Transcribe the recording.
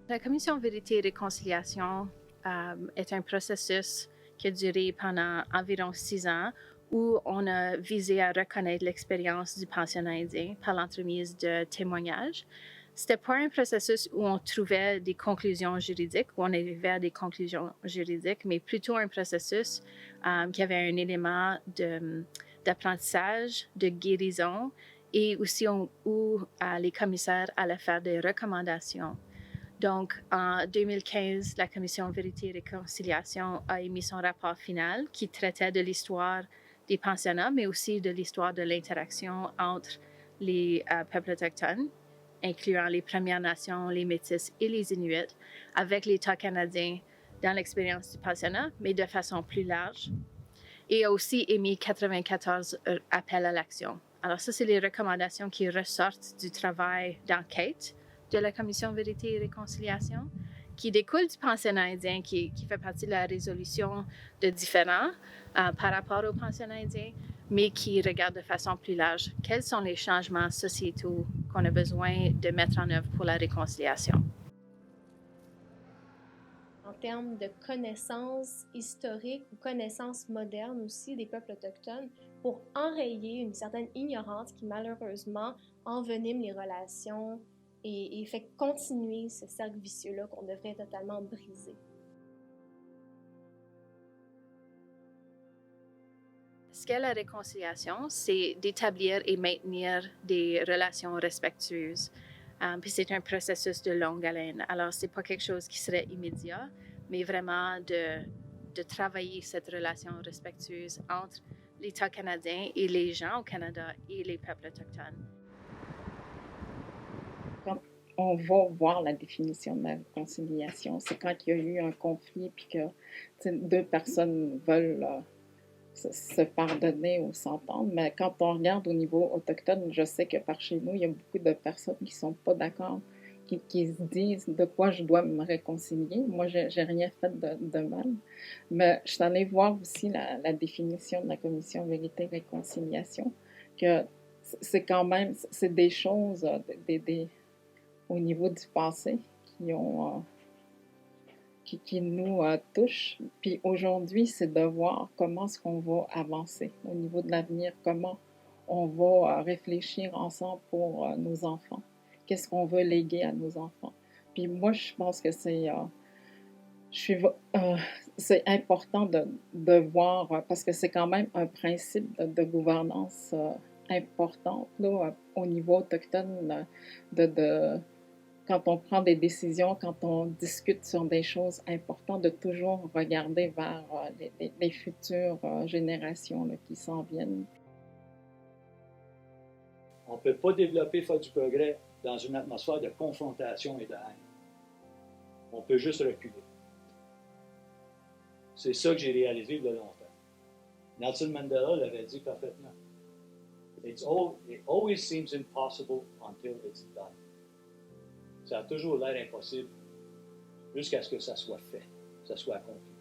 La commission Vérité et Réconciliation est un processus qui a duré pendant environ 6 ans où on a visé à reconnaître l'expérience du pensionnat indien par l'entremise de témoignages. C'était pas un processus où on trouvait des conclusions juridiques, où on arrivait à des conclusions juridiques, mais plutôt un processus qui avait un élément d'apprentissage, de guérison, et aussi où les commissaires allaient faire des recommandations. Donc, en 2015, la Commission Vérité et Réconciliation a émis son rapport final qui traitait de l'histoire des pensionnats, mais aussi de l'histoire de l'interaction entre les peuples autochtones, incluant les Premières Nations, les Métis et les Inuits, avec l'État canadien dans l'expérience du pensionnat, mais de façon plus large, et a aussi émis 94 appels à l'action. Alors ça, c'est les recommandations qui ressortent du travail d'enquête de la Commission Vérité et Réconciliation, qui découle du pensionnat indien, qui fait partie de la résolution de différends par rapport au pensionnat indien, mais qui regarde de façon plus large quels sont les changements sociétaux qu'on a besoin de mettre en œuvre pour la réconciliation. En termes de connaissances historiques ou connaissances modernes aussi des peuples autochtones pour enrayer une certaine ignorance qui malheureusement envenime les relations et fait continuer ce cercle vicieux-là qu'on devrait totalement briser. Ce qu'est la réconciliation, c'est d'établir et maintenir des relations respectueuses. Puis c'est un processus de longue haleine. Alors, c'est pas quelque chose qui serait immédiat, mais vraiment de travailler cette relation respectueuse entre l'État canadien et les gens au Canada et les peuples autochtones. Quand on va voir la définition de la réconciliation, c'est quand il y a eu un conflit puis que deux personnes veulent se pardonner ou s'entendre. Mais quand on regarde au niveau autochtone, je sais que par chez nous, il y a beaucoup de personnes qui ne sont pas d'accord, qui se disent de quoi je dois me réconcilier. Moi, j'ai rien fait de mal. Mais je suis allée voir aussi la définition de la commission Vérité-Réconciliation, que c'est quand même, c'est des choses au niveau du passé qui nous touchent. Puis aujourd'hui, c'est de voir comment est-ce qu'on va avancer au niveau de l'avenir, comment on va réfléchir ensemble pour nos enfants. Qu'est-ce qu'on veut léguer à nos enfants. Puis moi, je pense que c'est important de voir, parce que c'est quand même un principe de gouvernance importante là, au niveau autochtone, quand on prend des décisions, quand on discute sur des choses importantes, de toujours regarder vers les futures générations là, qui s'en viennent. On ne peut pas développer, faire du progrès dans une atmosphère de confrontation et de haine. On peut juste reculer. C'est ça que j'ai réalisé il y a longtemps. Nelson Mandela l'avait dit parfaitement. It always seems impossible until it's done. Ça a toujours l'air impossible jusqu'à ce que ça soit fait, ça soit accompli.